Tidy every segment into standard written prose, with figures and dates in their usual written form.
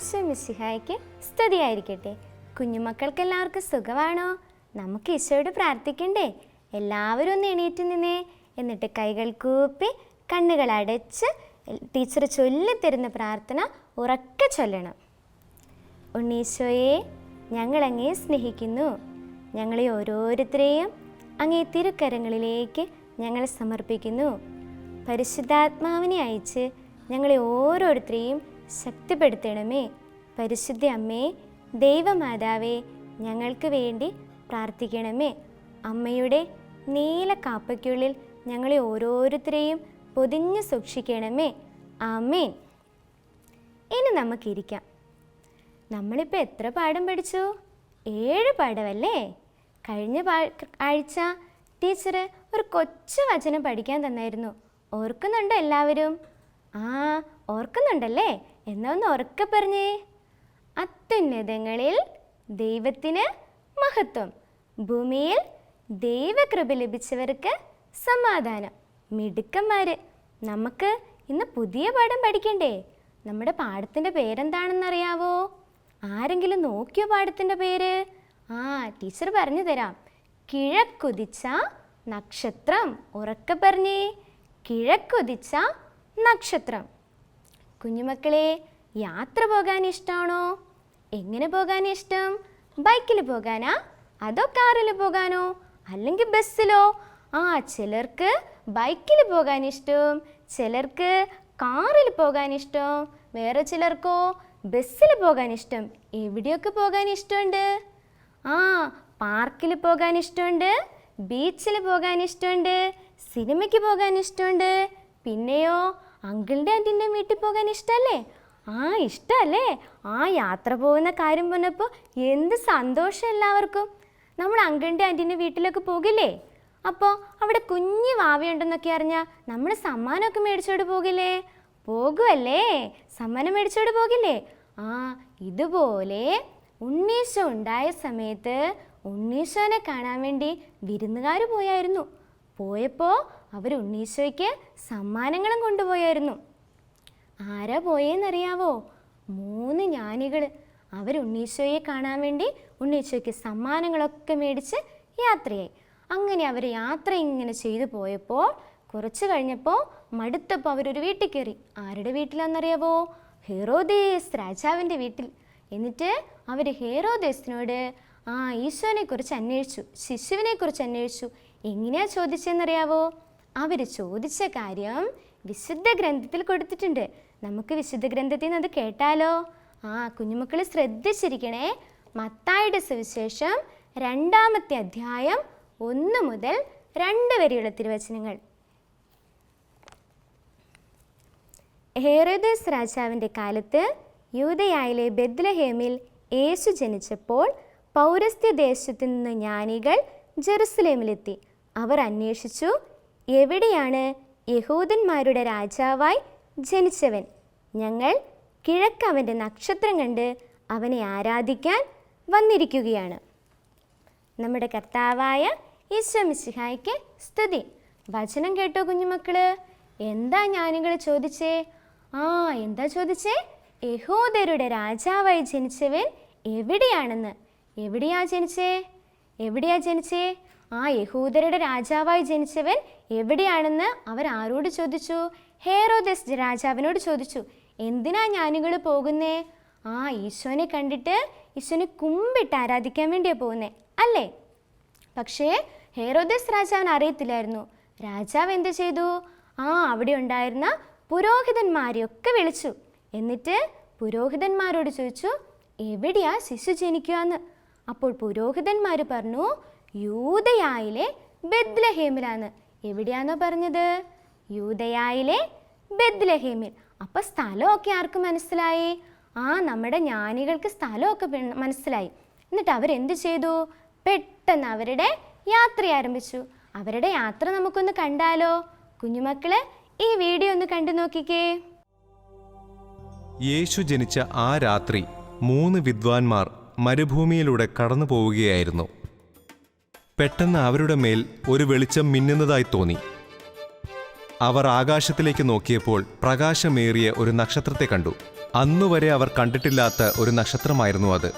ഈശോ മിശിഹായ്ക്ക് സ്തുതിയായിരിക്കട്ടെ. കുഞ്ഞുമക്കൾക്കെല്ലാവർക്കും സുഖമാണോ? നമുക്ക് ഈശോയോട് പ്രാർത്ഥിക്കണ്ടേ? എല്ലാവരും ഒന്ന് എണീറ്റ് നിന്നേ. എന്നിട്ട് കൈകൾ കൂപ്പി കണ്ണുകൾ അടച്ച് ടീച്ചർ ചൊല്ലിത്തരുന്ന പ്രാർത്ഥന ഉറക്കെ ചൊല്ലണം. ഉണ്ണീശോയെ, ഞങ്ങളങ്ങേ സ്നേഹിക്കുന്നു. ഞങ്ങളെ ഓരോരുത്തരെയും അങ്ങേ തിരുക്കരങ്ങളിലേക്ക് ഞങ്ങൾ സമർപ്പിക്കുന്നു. പരിശുദ്ധാത്മാവിനെ അയച്ച് ഞങ്ങളെ ഓരോരുത്തരെയും ശക്തിപ്പെടുത്തണമേ. പരിശുദ്ധ അമ്മേ, ദൈവമാതാവേ, ഞങ്ങൾക്ക് വേണ്ടി പ്രാർത്ഥിക്കണമേ. അമ്മയുടെ നീല കാപ്പയ്ക്കുള്ളിൽ ഞങ്ങളെ ഓരോരുത്തരെയും പൊതിഞ്ഞ് സൂക്ഷിക്കണമേ. ആമേൻ. ഇനി നമുക്കിരിക്കാം. നമ്മളിപ്പോൾ എത്ര പാഠം പഠിച്ചു? 7 പാഠമല്ലേ? കഴിഞ്ഞ ആഴ്ച ടീച്ചർ ഒരു കൊച്ചു വചനം പഠിക്കാൻ തന്നായിരുന്നു. ഓർക്കുന്നുണ്ടോ എല്ലാവരും? ഓർക്കുന്നുണ്ടല്ലേ? എന്നാ ഒന്ന് ഉറക്കെ പറഞ്ഞേ. അത്യുന്നതങ്ങളിൽ ദൈവത്തിന് മഹത്വം, ഭൂമിയിൽ ദൈവകൃപ ലഭിച്ചവർക്ക് സമാധാനം. മിടുക്കന്മാര്. നമുക്ക് ഇന്ന് പുതിയ പാഠം പഠിക്കണ്ടേ? നമ്മുടെ പാഠത്തിൻ്റെ പേരെന്താണെന്നറിയാവോ? ആരെങ്കിലും നോക്കിയോ പാഠത്തിൻ്റെ പേര്? ടീച്ചർ പറഞ്ഞു തരാം. കിഴക്കുദിച്ച നക്ഷത്രം. ഉറക്കെ പറഞ്ഞേ, കിഴക്കുദിച്ച നക്ഷത്രം. കുഞ്ഞുമക്കളെ, യാത്ര പോകാൻ ഇഷ്ടമാണോ? എങ്ങനെ പോകാൻ ഇഷ്ടം? ബൈക്കിൽ പോകാനാ? അതോ കാറിൽ പോകാനോ? അല്ലെങ്കിൽ ബസ്സിലോ? ചിലർക്ക് ബൈക്കിൽ പോകാൻ ഇഷ്ടം, ചിലർക്ക് കാറിൽ പോകാൻ ഇഷ്ടം, വേറെ ചിലർക്കോ ബസ്സിൽ പോകാൻ ഇഷ്ടം. എവിടെയൊക്കെ പോകാൻ ഇഷ്ടമുണ്ട്? പാർക്കിൽ പോകാൻ ഇഷ്ടമുണ്ട്, ബീച്ചിൽ പോകാൻ ഇഷ്ടമുണ്ട്, സിനിമയ്ക്ക് പോകാൻ ഇഷ്ടമുണ്ട്. പിന്നെയോ അങ്കിളിൻ്റെ ആൻറ്റിൻ്റെ വീട്ടിൽ പോകാൻ ഇഷ്ടമല്ലേ? ഇഷ്ടമല്ലേ? യാത്ര പോകുന്ന കാര്യം പറഞ്ഞപ്പോൾ എന്ത് സന്തോഷം എല്ലാവർക്കും. നമ്മൾ അങ്കിളിൻ്റെ ആൻറ്റിൻ്റെ വീട്ടിലൊക്കെ പോകില്ലേ? അപ്പോൾ അവിടെ കുഞ്ഞു വാവയുണ്ടെന്നൊക്കെ അറിഞ്ഞാൽ നമ്മൾ സമ്മാനമൊക്കെ മേടിച്ചോണ്ട് പോകില്ലേ? പോകുമല്ലേ? സമ്മാനം മേടിച്ചോണ്ട് പോകില്ലേ? ഇതുപോലെ ഉണ്ണീശോ ഉണ്ടായ സമയത്ത് ഉണ്ണീശോനെ കാണാൻ വേണ്ടി വിരുന്നുകാർ പോയായിരുന്നു. പോയപ്പോൾ അവർ ഉണ്ണീശോയ്ക്ക് സമ്മാനങ്ങളും കൊണ്ടുപോയായിരുന്നു. ആരാ പോയെന്നറിയാവോ? 3 ജ്ഞാനികൾ. അവർ ഉണ്ണീശോയെ കാണാൻ വേണ്ടി ഉണ്ണീശോയ്ക്ക് സമ്മാനങ്ങളൊക്കെ മേടിച്ച് യാത്രയായി. അങ്ങനെ അവർ യാത്ര ഇങ്ങനെ ചെയ്തു പോയപ്പോൾ കുറച്ച് കഴിഞ്ഞപ്പോൾ മടുത്തപ്പോൾ അവരൊരു വീട്ടിൽ കയറി. ആരുടെ വീട്ടിലാണെന്നറിയാവോ? ഹെറോദേസ് രാജാവിൻ്റെ വീട്ടിൽ. എന്നിട്ട് അവർ ഹെറോദേസിനോട് ഈശോനെക്കുറിച്ച് അന്വേഷിച്ചു, ശിശുവിനെക്കുറിച്ച് അന്വേഷിച്ചു. എങ്ങനെയാ ചോദിച്ചതെന്നറിയാവോ? അവർ ചോദിച്ച കാര്യം വിശുദ്ധ ഗ്രന്ഥത്തിൽ കൊടുത്തിട്ടുണ്ട്. നമുക്ക് വിശുദ്ധ ഗ്രന്ഥത്തിൽ നിന്ന് അത് കേട്ടാലോ? കുഞ്ഞുമക്കൾ ശ്രദ്ധിച്ചിരിക്കണേ. മത്തായിയുടെ സുവിശേഷം 2-ാമത്തെ അധ്യായം 1 മുതൽ 2 വരെയുള്ള തിരുവചനങ്ങൾ. ഹെറോദേസ് രാജാവിൻ്റെ കാലത്ത് യൂദയായിലെ ബെത്ലഹേമിൽ യേശു ജനിച്ചപ്പോൾ പൗരസ്ത്യ ദേശത്തു നിന്ന് ജ്ഞാനികൾ ജെറുസലേമിലെത്തി. അവർ അന്വേഷിച്ചു, എവിടെയാണ് യഹൂദന്മാരുടെ രാജാവായി ജനിച്ചവൻ? ഞങ്ങൾ കിഴക്ക് അവൻ്റെ നക്ഷത്രം കണ്ട് അവനെ ആരാധിക്കാൻ വന്നിരിക്കുകയാണ്. നമ്മുടെ കർത്താവായ ഈശോ മിശിഹായ്ക്ക് സ്തുതി. വചനം കേട്ടോ കുഞ്ഞുമക്കള്? എന്താ ജ്ഞാനികൾ ചോദിച്ചേ? എന്താ ചോദിച്ചേ? യഹൂദരുടെ രാജാവായി ജനിച്ചവൻ എവിടെയാണെന്ന്. എവിടെയാ ജനിച്ചേ? യഹൂദരുടെ രാജാവായി ജനിച്ചവൻ എവിടെയാണെന്ന് അവർ ആരോട് ചോദിച്ചു? ഹെറോദേസ് രാജാവിനോട് ചോദിച്ചു. എന്തിനാ ജ്ഞാനികൾ പോകുന്നേ? ഈശോനെ കണ്ടിട്ട് ഈശോനെ കുമ്പിട്ട് ആരാധിക്കാൻ വേണ്ടിയാണ് പോകുന്നേ അല്ലേ? പക്ഷേ ഹെറോദേസ് രാജാവിന് അറിയത്തില്ലായിരുന്നു. രാജാവ് എന്ത് ചെയ്തു? അവിടെ ഉണ്ടായിരുന്ന പുരോഹിതന്മാരെയൊക്കെ വിളിച്ചു. എന്നിട്ട് പുരോഹിതന്മാരോട് ചോദിച്ചു, എവിടെയാ ശിശു ജനിക്കുകയെന്ന്. അപ്പോൾ പുരോഹിതന്മാർ പറഞ്ഞു, യൂദയായിലെ ബെത്ലഹേമിലാണ്. എവിടെയാണോ പറഞ്ഞത്? യൂദയായിലെ ബെത്ലഹേമിൽ. അപ്പോൾ സ്ഥലമൊക്കെ ആർക്ക് മനസ്സിലായി? നമ്മുടെ ജ്ഞാനികൾക്ക് സ്ഥലമൊക്കെ മനസ്സിലായി. എന്നിട്ട് അവരെന്ത് ചെയ്തു? പെട്ടെന്ന് അവരുടെ യാത്ര ആരംഭിച്ചു. അവരുടെ യാത്ര നമുക്കൊന്ന് കണ്ടാലോ? കുഞ്ഞുമക്കള് ഈ വീഡിയോ ഒന്ന് കണ്ടു നോക്കിക്കേ. യേശു ജനിച്ച ആ രാത്രി 3 വിദ്വാൻമാർ മരുഭൂമിയിലൂടെ കടന്നു പോവുകയായിരുന്നു. പെട്ടെന്ന് അവരുടെ മേൽ ഒരു വെളിച്ചം മിന്നുന്നതായി തോന്നി. അവർ ആകാശത്തിലേക്ക് നോക്കിയപ്പോൾ പ്രകാശമേറിയ ഒരു നക്ഷത്രത്തെ കണ്ടു. അന്നുവരെ അവർ കണ്ടിട്ടില്ലാത്ത ഒരു നക്ഷത്രമായിരുന്നു അത്.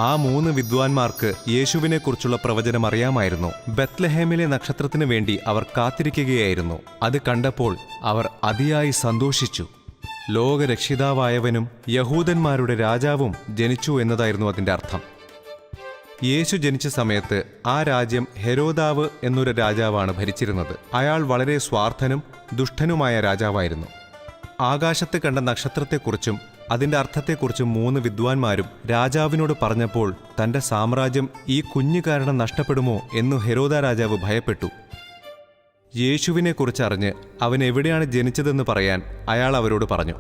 ആ 3 വിദ്വാൻമാർക്ക് യേശുവിനെക്കുറിച്ചുള്ള പ്രവചനം അറിയാമായിരുന്നു. ബത്ലഹേമിലെ നക്ഷത്രത്തിനു വേണ്ടി അവർ കാത്തിരിക്കുകയായിരുന്നു. അത് കണ്ടപ്പോൾ അവർ അതിയായി സന്തോഷിച്ചു. ലോകരക്ഷിതാവായവനും യഹൂദന്മാരുടെ രാജാവും ജനിച്ചു എന്നതായിരുന്നു അതിൻ്റെ അർത്ഥം. യേശു ജനിച്ച സമയത്ത് ആ രാജ്യം ഹെരോദാവ് എന്നൊരു രാജാവാണ് ഭരിച്ചിരുന്നത്. അയാൾ വളരെ സ്വാർത്ഥനും ദുഷ്ടനുമായ രാജാവായിരുന്നു. ആകാശത്ത് കണ്ട നക്ഷത്രത്തെക്കുറിച്ചും അതിൻ്റെ അർത്ഥത്തെക്കുറിച്ചും 3 വിദ്വാൻമാരും രാജാവിനോട് പറഞ്ഞപ്പോൾ തൻ്റെ സാമ്രാജ്യം ഈ കുഞ്ഞു കാരണം നഷ്ടപ്പെടുമോ എന്നു ഹെരോദാ രാജാവ് ഭയപ്പെട്ടു. യേശുവിനെക്കുറിച്ചറിഞ്ഞ് അവൻ എവിടെയാണ് ജനിച്ചതെന്ന് പറയാൻ അയാൾ അവരോട് പറഞ്ഞു.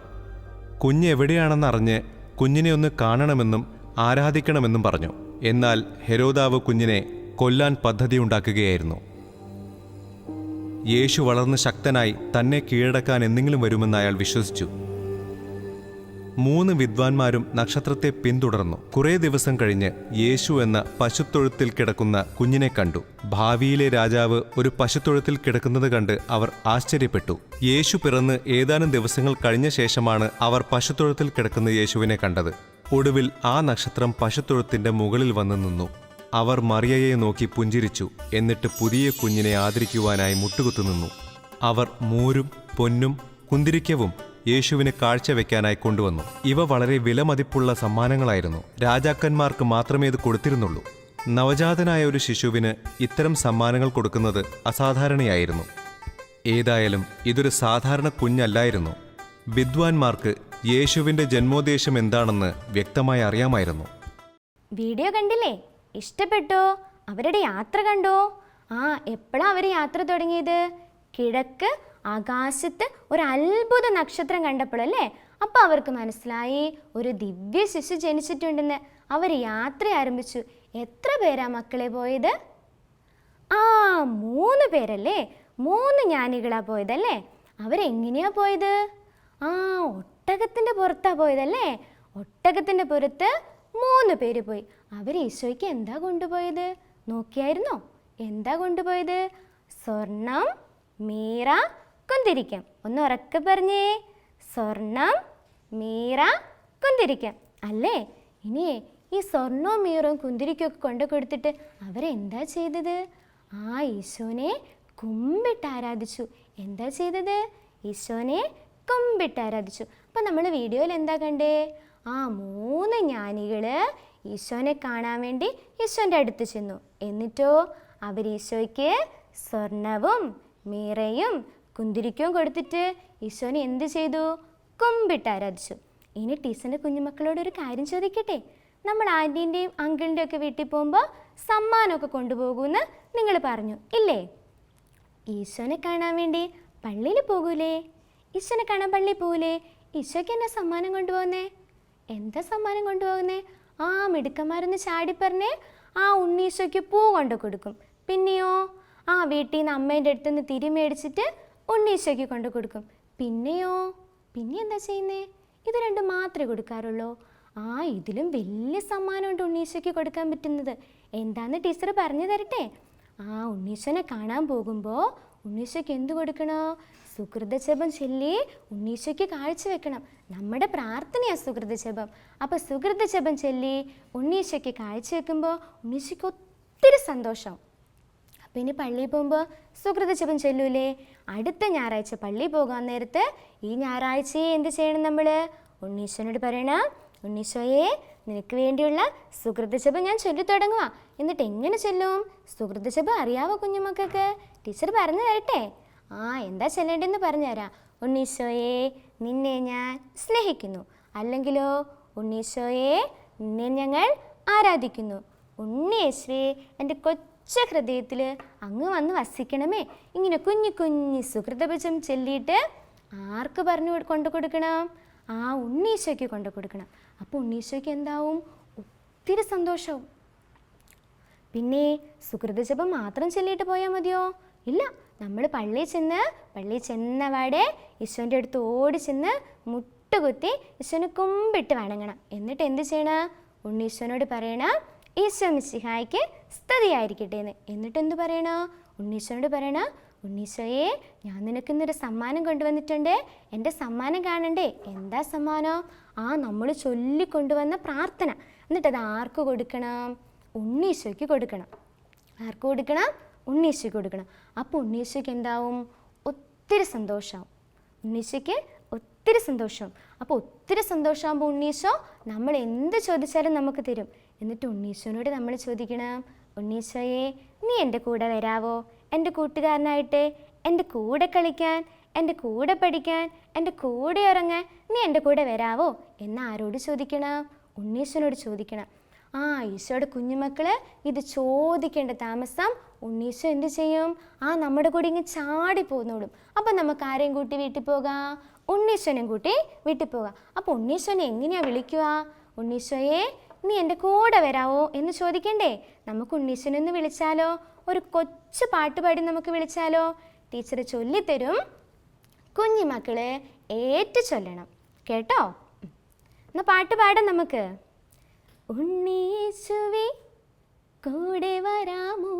കുഞ്ഞ് എവിടെയാണെന്നറിഞ്ഞ് കുഞ്ഞിനെ ഒന്ന് കാണണമെന്നും ആരാധിക്കണമെന്നും പറഞ്ഞു. എന്നാൽ ഹെരോദാവ് കുഞ്ഞിനെ കൊല്ലാൻ പദ്ധതിയുണ്ടാക്കുകയായിരുന്നു. യേശു വളർന്ന് ശക്തനായി തന്നെ കീഴടക്കാൻ എന്തെങ്കിലും വരുമെന്ന് അയാൾ വിശ്വസിച്ചു. 3 വിദ്വാൻമാരും നക്ഷത്രത്തെ പിന്തുടർന്നു. കുറേ ദിവസം കഴിഞ്ഞ് യേശു എന്ന പശുത്തൊഴുത്തിൽ കിടക്കുന്ന കുഞ്ഞിനെ കണ്ടു. ഭാവിയിലെ രാജാവ് ഒരു പശുത്തൊഴുത്തിൽ കിടക്കുന്നത് കണ്ട് അവർ ആശ്ചര്യപ്പെട്ടു. യേശു പിറന്ന് ഏതാനും ദിവസങ്ങൾ കഴിഞ്ഞ ശേഷമാണ് അവർ പശുത്തൊഴുത്തിൽ കിടക്കുന്ന യേശുവിനെ കണ്ടത്. ഒടുവിൽ ആ നക്ഷത്രം പശുത്തൊഴുത്തിന്റെ മുകളിൽ വന്നു നിന്നു. അവർ മറിയയെ നോക്കി പുഞ്ചിരിച്ചു. എന്നിട്ട് പുതിയ കുഞ്ഞിനെ ആദരിക്കുവാനായി മുട്ടുകുത്തു നിന്നു. അവർ മൂരും പൊന്നും കുന്തിരിക്കവും യേശുവിന് കാഴ്ചവെക്കാനായി കൊണ്ടുവന്നു. ഇവ വളരെ വിലമതിപ്പുള്ള സമ്മാനങ്ങളായിരുന്നു. രാജാക്കന്മാർക്ക് മാത്രമേ ഇത് കൊടുത്തിരുന്നുള്ളൂ. നവജാതനായ ഒരു ശിശുവിന് ഇത്തരം സമ്മാനങ്ങൾ കൊടുക്കുന്നത് അസാധാരണയായിരുന്നു. ഏതായാലും ഇതൊരു സാധാരണ കുഞ്ഞല്ലായിരുന്നു. വിദ്വാൻമാർക്ക് യേശുവിൻ്റെ ജന്മോദ്ദേശം എന്താണെന്ന് വ്യക്തമായി അറിയാമായിരുന്നു. വീഡിയോ കണ്ടില്ലേ? ഇഷ്ടപ്പെട്ടോ? അവരുടെ യാത്ര കണ്ടോ? എപ്പോഴാണ് അവർ യാത്ര തുടങ്ങിയത്? കിഴക്ക് ആകാശത്ത് ഒരു അത്ഭുത നക്ഷത്രം കണ്ടപ്പോഴല്ലേ? അപ്പോൾ അവർക്ക് മനസ്സിലായി ഒരു ദിവ്യ ശിശു ജനിച്ചിട്ടുണ്ടെന്ന്. അവർ യാത്ര ആരംഭിച്ചു. എത്ര പേരാ മക്കളെ പോയത്? 3 പേരല്ലേ? 3 ജ്ഞാനികളാ പോയതല്ലേ? അവരെങ്ങനെയാ പോയത്? ഒട്ടകത്തിൻ്റെ പുറത്താ പോയതല്ലേ? ഒട്ടകത്തിൻ്റെ പുറത്ത് 3 പേര് പോയി. അവർ ഈശോയ്ക്ക് എന്താ കൊണ്ടുപോയത്? നോക്കിയായിരുന്നോ? എന്താ കൊണ്ടുപോയത്? സ്വർണം, മീറ, കുന്തിരിക്കം. ഒന്ന് ഉറക്കെ പറഞ്ഞേ. സ്വർണം, മീറ, കുന്തിരിക്കം അല്ലേ? ഇനി ഈ സ്വർണവും മീറവും കുന്തിരിക്കൊക്കെ കൊണ്ടു കൊടുത്തിട്ട് അവരെന്താ ചെയ്തത്? ഈശോനെ കുമ്പിട്ട് ആരാധിച്ചു. എന്താ ചെയ്തത്? ഈശോനെ കുമ്പിട്ട് ആരാധിച്ചു. അപ്പം നമ്മൾ വീഡിയോയിൽ എന്താ കണ്ടേ? 3 ജ്ഞാനികൾ ഈശോനെ കാണാൻ വേണ്ടി ഈശോൻ്റെ അടുത്ത് ചെന്നു. എന്നിട്ടോ അവർ ഈശോയ്ക്ക് സ്വർണവും മീറയും കുന്തിരിക്കവും കൊടുത്തിട്ട് ഈശോനെ എന്ത് ചെയ്തു? കുമ്പിട്ട് ആരാധിച്ചു. ഇനി ടീച്ചറിൻ്റെ കുഞ്ഞുമക്കളോടൊരു കാര്യം ചോദിക്കട്ടെ? നമ്മൾ ആൻറ്റീൻ്റെയും അങ്കിളിൻ്റെയും ഒക്കെ വീട്ടിൽ പോകുമ്പോൾ സമ്മാനമൊക്കെ കൊണ്ടുപോകുമെന്ന് നിങ്ങൾ പറഞ്ഞു ഇല്ലേ? ഈശോനെ കാണാൻ വേണ്ടി പള്ളിയിൽ പോകൂലേ? ഈശോനെ കാണാൻ പള്ളിയിൽ പോകൂലേ? ഈശോയ്ക്ക് എന്നാ സമ്മാനം കൊണ്ടുപോകുന്നേ? എന്താ സമ്മാനം കൊണ്ടുപോകുന്നേ? മിടുക്കന്മാരൊന്ന് ചാടിപ്പറഞ്ഞേ. ഉണ്ണീശോയ്ക്ക് പൂ കൊണ്ടു കൊടുക്കും. പിന്നെയോ വീട്ടിൽ നിന്ന് അമ്മേൻ്റെ അടുത്തുനിന്ന് തിരി മേടിച്ചിട്ട് ഉണ്ണീശോയ്ക്ക് കൊണ്ടു കൊടുക്കും. പിന്നെയോ പിന്നെ എന്താ ചെയ്യുന്നേ? ഇത് 2 മാത്രമേ കൊടുക്കാറുള്ളൂ. ഇതിലും വലിയ സമ്മാനമുണ്ട് ഉണ്ണീശോയ്ക്ക് കൊടുക്കാൻ പറ്റുന്നത്. എന്താന്ന് ടീച്ചർ പറഞ്ഞു തരട്ടെ? ഉണ്ണീശോനെ കാണാൻ പോകുമ്പോൾ ഉണ്ണീശോയ്ക്ക് എന്ത് കൊടുക്കണോ? സുകൃതജപം ചൊല്ലി ഉണ്ണീശോയ്ക്ക് കാഴ്ച വെക്കണം. നമ്മുടെ പ്രാർത്ഥനയാണ് സുകൃതജപം. അപ്പോൾ സുകൃതജപം ചൊല്ലി ഉണ്ണീശോയ്ക്ക് കാഴ്ച വെക്കുമ്പോൾ ഉണ്ണീശോയ്ക്ക് ഒത്തിരി സന്തോഷം. അപ്പം ഇനി പള്ളിയിൽ പോകുമ്പോൾ സുകൃതജപം ചൊല്ലൂലേ? അടുത്ത ഞായറാഴ്ച പള്ളിയിൽ പോകാൻ നേരത്ത് ഈ ഞായറാഴ്ചയെ എന്ത് ചെയ്യണം? നമ്മൾ ഉണ്ണീശോനോട് പറയണം, ഉണ്ണീശോയെ നിനക്ക് വേണ്ടിയുള്ള സുകൃതജപം ഞാൻ ചൊല്ലി തുടങ്ങുക. എന്നിട്ട് എങ്ങനെ ചൊല്ലും? സുകൃതജപം അറിയാവോ കുഞ്ഞുമക്കൾക്ക്? ടീച്ചർ പറഞ്ഞു തരട്ടെ? എന്താ ചൊല്ലേണ്ടതെന്ന് പറഞ്ഞുതരാം. ഉണ്ണീശോയെ നിന്നെ ഞാൻ സ്നേഹിക്കുന്നു. അല്ലെങ്കിലോ ഉണ്ണീശോയെ നിന്നെ ഞങ്ങൾ ആരാധിക്കുന്നു. ഉണ്ണിയേശുവേ എൻ്റെ കൊച്ചു ഹൃദയത്തിൽ അങ്ങ് വന്ന് വസിക്കണമേ. ഇങ്ങനെ കുഞ്ഞു കുഞ്ഞു സുകൃതജപം ചൊല്ലിയിട്ട് ആർക്ക് കൊണ്ടു കൊടുക്കണം? ഉണ്ണീശോയ്ക്ക് കൊണ്ടു കൊടുക്കണം. അപ്പോൾ ഉണ്ണീശോയ്ക്ക് എന്താവും? ഒത്തിരി സന്തോഷവും. പിന്നെ സുകൃതജപം മാത്രം ചൊല്ലിയിട്ട് പോയാൽ മതിയോ? ഇല്ല, നമ്മൾ പള്ളിയിൽ ചെന്നവാടെ ഈശോൻ്റെ അടുത്ത് ഓടി ചെന്ന് മുട്ടുകുത്തി ഈശോനെ കുമ്പിട്ട് വണങ്ങണം. എന്നിട്ട് എന്ത് ചെയ്യണം? ഉണ്ണീശോനോട് പറയണം, ഈശോ മിശിഹായ്ക്ക് സ്തുതിയായിരിക്കട്ടെ എന്ന്. എന്നിട്ട് എന്ത് പറയണോ? ഉണ്ണീശോനോട് പറയണം, ഉണ്ണീശോയെ, ഞാൻ നിനക്കിന്നൊരു സമ്മാനം കൊണ്ടുവന്നിട്ടുണ്ട്, എൻ്റെ സമ്മാനം കാണണ്ടേ? എന്താ സമ്മാനം? നമ്മൾ ചൊല്ലിക്കൊണ്ടുവന്ന പ്രാർത്ഥന. എന്നിട്ടത് ആർക്ക് കൊടുക്കണം? ഉണ്ണീശോയ്ക്ക് കൊടുക്കണം. ആർക്ക് കൊടുക്കണം? ഉണ്ണീശോയ്ക്ക് കൊടുക്കണം. അപ്പോൾ ഉണ്ണീശോയ്ക്ക് എന്താവും? ഒത്തിരി സന്തോഷമാവും. ഉണ്ണീശോയ്ക്ക് ഒത്തിരി സന്തോഷം. അപ്പോൾ ഒത്തിരി സന്തോഷമാകുമ്പോൾ ഉണ്ണീശോ നമ്മൾ എന്ത് ചോദിച്ചാലും നമുക്ക് തരും. എന്നിട്ട് ഉണ്ണീശോനോട് നമ്മൾ ചോദിക്കണം, ഉണ്ണീശോയെ, നീ എൻ്റെ കൂടെ വരാവോ? എൻ്റെ കൂട്ടുകാരനായിട്ട്, എൻ്റെ കൂടെ കളിക്കാൻ, എൻ്റെ കൂടെ പഠിക്കാൻ, എൻ്റെ കൂടെ ഇറങ്ങാൻ നീ എൻ്റെ കൂടെ വരാവോ എന്ന് ആരോട് ചോദിക്കണം? ഉണ്ണീശോനോട് ചോദിക്കണം. ഈശോയുടെ കുഞ്ഞുമക്കൾ ഇത് ചോദിക്കേണ്ട താമസം ഉണ്ണീശോ എന്ത് ചെയ്യും? നമ്മുടെ കൂടെ ഇങ്ങ് ചാടി പോന്നോളും. അപ്പം നമുക്ക് ആരെയും കൂട്ടി വീട്ടിൽ പോകാം? ഉണ്ണീശോനെയും കൂട്ടി വീട്ടിൽ പോകാം. അപ്പോൾ ഉണ്ണീശോനെ എങ്ങനെയാണ് വിളിക്കുക? ഉണ്ണീശോയെ, നീ എൻ്റെ കൂടെ വരാവോ എന്ന് ചോദിക്കണ്ടേ? നമുക്ക് ഉണ്ണീശോനെ ഒന്ന് വിളിച്ചാലോ? ഒരു കൊച്ചു പാട്ട് പാടി നമുക്ക് വിളിച്ചാലോ? ടീച്ചർ ചൊല്ലിത്തരും, കുഞ്ഞുമക്കള് ഏറ്റു ചൊല്ലണം കേട്ടോ. എന്നാൽ പാട്ട് പാടാം നമുക്ക്. ഉണ്ണീശുവേ കൂടെ വരാമോ,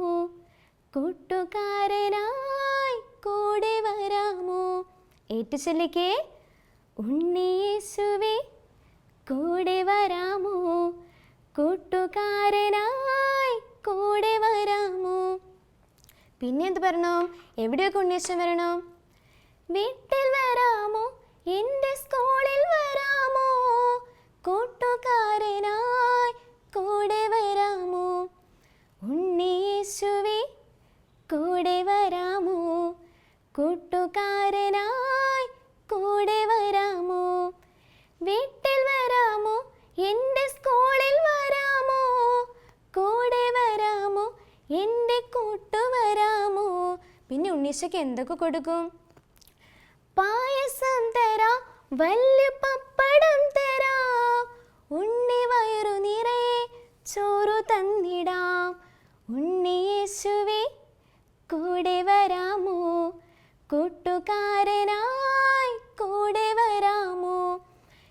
കൂട്ടുകാരനായി കൂടെ വരാമോ? ഏറ്റു ചൊല്ലിക്കേ. ഉണ്ണീശുവേ കൂടെ വരാമോ, കൂട്ടുകാരനായി കൂടെ വരാമോ? പിന്നെ എന്ത് പറയണം? എവിടെയൊക്കെ ഉണ്ണീശൻ വരണം? വീട്ടിൽ വരാമോ, എൻ്റെ സ്കൂളിൽ വരാമോ, കൂട്ടുകാരനായി കൂടെ വരാമോ? ഉണ്ണീശുവേ കൂടെ വരാമോ, കൂട്ടുകാരനായി കൂടെ വരാമോ? വീട്ടിൽ വരാമോ, എൻ്റെ സ്കൂളിൽ വരാമോ, കൂടെ വരാമോ, എൻ്റെ കൂട്ടു വരാമോ? പിന്നെ ഉണ്ണീശോയ്ക്ക് എന്തൊക്കെ കൊടുക്കും? പായസം തരാം, വലിയ പപ്പടം തരാം, ഉണ്ണി വയറു നിറയെ ചോറു തന്നിടാം. ഉണ്ണിയേശുവേ കൂടെ വരാമോ, കൂട്ടുകാരനായി കൂടെ വരാമോ?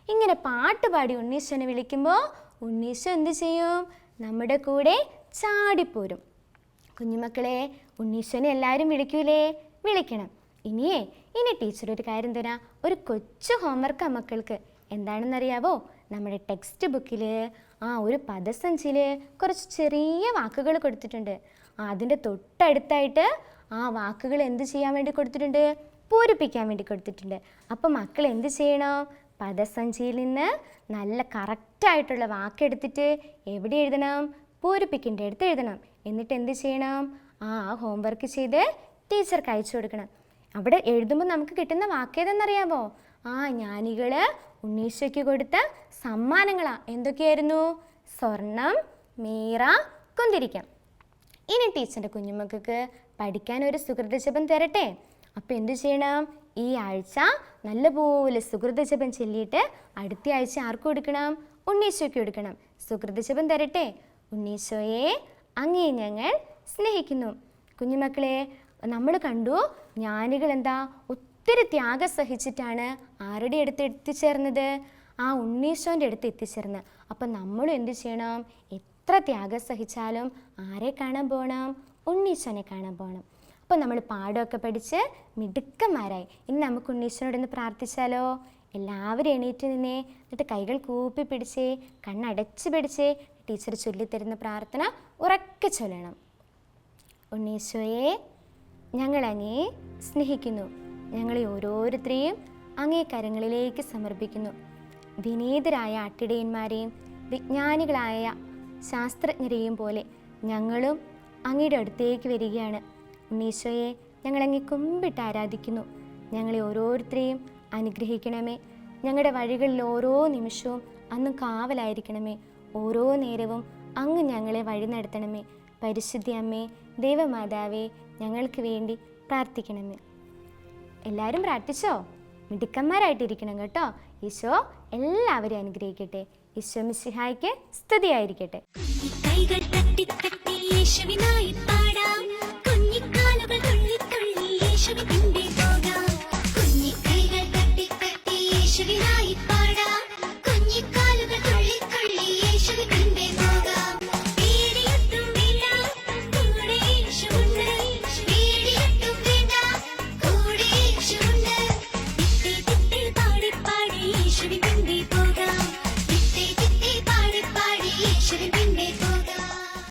ഇങ്ങനെ പാട്ടുപാടി ഉണ്ണീശോനെ വിളിക്കുമ്പോൾ ഉണ്ണീശോ എന്ത് ചെയ്യും? നമ്മുടെ കൂടെ ചാടിപ്പോരും. കുഞ്ഞുമക്കളെ, ഉണ്ണീശോനെ എല്ലാവരും വിളിക്കൂലേ? വിളിക്കണം. ഇനി ടീച്ചർ ഒരു കാര്യം തരാം. ഒരു കൊച്ചു ഹോംവർക്ക് മക്കൾക്ക്. എന്താണെന്നറിയാവോ? നമ്മുടെ ടെക്സ്റ്റ് ബുക്കിൽ ഒരു പദസഞ്ചിയിൽ കുറച്ച് ചെറിയ വാക്കുകൾ കൊടുത്തിട്ടുണ്ട്. അതിൻ്റെ തൊട്ടടുത്തായിട്ട് വാക്കുകൾ എന്ത് ചെയ്യാൻ വേണ്ടി കൊടുത്തിട്ടുണ്ട്? പൂരിപ്പിക്കാൻ വേണ്ടി കൊടുത്തിട്ടുണ്ട്. അപ്പം മക്കൾ എന്ത് ചെയ്യണം? പദസഞ്ചിയിൽ നിന്ന് നല്ല കറക്റ്റായിട്ടുള്ള വാക്കെടുത്തിട്ട് എവിടെ എഴുതണം? പൂരിപ്പിക്കേണ്ട അടുത്ത് എഴുതണം. എന്നിട്ട് എന്ത് ചെയ്യണം? ഹോംവർക്ക് ചെയ്ത് ടീച്ചർക്ക് അയച്ചു കൊടുക്കണം. അവിടെ എഴുതുമ്പോൾ നമുക്ക് കിട്ടുന്ന വാക്കേതെന്നറിയാമോ? ജ്ഞാനികൾ ഉണ്ണീശോയ്ക്ക് കൊടുത്ത സമ്മാനങ്ങളാണ്. എന്തൊക്കെയായിരുന്നു? സ്വർണം, മീറ, കുന്തിരിക്കം. ഇനി ടീച്ചറിൻ്റെ കുഞ്ഞുമക്കൾക്ക് പഠിക്കാൻ ഒരു സുകൃത ജപം തരട്ടെ. അപ്പോൾ എന്ത് ചെയ്യണം? ഈ ആഴ്ച നല്ലപോലെ സുകൃത ജപം ചൊല്ലിയിട്ട് അടുത്ത ആഴ്ച ആർക്ക് കൊടുക്കണം? ഉണ്ണീശോയ്ക്ക് കൊടുക്കണം. സുകൃത ജപം തരട്ടെ. ഉണ്ണീശോയെ, അങ്ങേ ഞങ്ങൾ സ്നേഹിക്കുന്നു. കുഞ്ഞുമക്കളെ, നമ്മൾ കണ്ടു ജ്ഞാനികൾ എന്താ ഒത്തിരി ത്യാഗം സഹിച്ചിട്ടാണ് ആരുടെ അടുത്ത് എത്തിച്ചേർന്നത്? ഉണ്ണീശോൻ്റെ അടുത്ത് എത്തിച്ചേർന്നത്. അപ്പം നമ്മളും എന്ത് ചെയ്യണം? എത്ര ത്യാഗം സഹിച്ചാലും ആരെ കാണാൻ പോകണം? ഉണ്ണീശോനെ കാണാൻ പോകണം. അപ്പോൾ നമ്മൾ പാഠമൊക്കെ പഠിച്ച് മിടുക്കന്മാരായി. ഇനി നമുക്ക് ഉണ്ണീശോനോടൊന്ന് പ്രാർത്ഥിച്ചാലോ? എല്ലാവരും എണീറ്റ് നിന്നേ. എന്നിട്ട് കൈകൾ കൂപ്പി പിടിച്ചേ, കണ്ണടച്ച് പിടിച്ചേ. ടീച്ചർ ചൊല്ലിത്തരുന്ന പ്രാർത്ഥന ഉറക്കെ ചൊല്ലണം. ഉണ്ണീശോയെ, ഞങ്ങളങ്ങേ സ്നേഹിക്കുന്നു. ഞങ്ങളെ ഓരോരുത്തരെയും അങ്ങേ കരങ്ങളിലേക്ക് സമർപ്പിക്കുന്നു. വിനീതരായ അട്ടിടയന്മാരെയും വിജ്ഞാനികളായ ശാസ്ത്രജ്ഞരെയും പോലെ ഞങ്ങളും അങ്ങയുടെ അടുത്തേക്ക് വരികയാണ്. ഉണ്ണീശോയെ, ഞങ്ങളങ്ങേ കുമ്പിട്ട് ആരാധിക്കുന്നു. ഞങ്ങളെ ഓരോരുത്തരെയും അനുഗ്രഹിക്കണമേ. ഞങ്ങളുടെ വഴികളിൽ ഓരോ നിമിഷവും അങ്ങ് കാവലായിരിക്കണമേ. ഓരോ നേരവും അങ്ങ് ഞങ്ങളെ വഴി നടത്തണമേ. പരിശുദ്ധ അമ്മേ, ദൈവമാതാവേ, ഞങ്ങൾക്ക് വേണ്ടി പ്രാർത്ഥിക്കണമേ. എല്ലാവരും പ്രാർത്ഥിച്ചോ? മിടുക്കന്മാരായിട്ടിരിക്കണം കേട്ടോ. ഈശോ എല്ലാവരെയും അനുഗ്രഹിക്കട്ടെ. ഈശോ മിശിഹായ്ക്ക് സ്തുതിയായിരിക്കട്ടെ.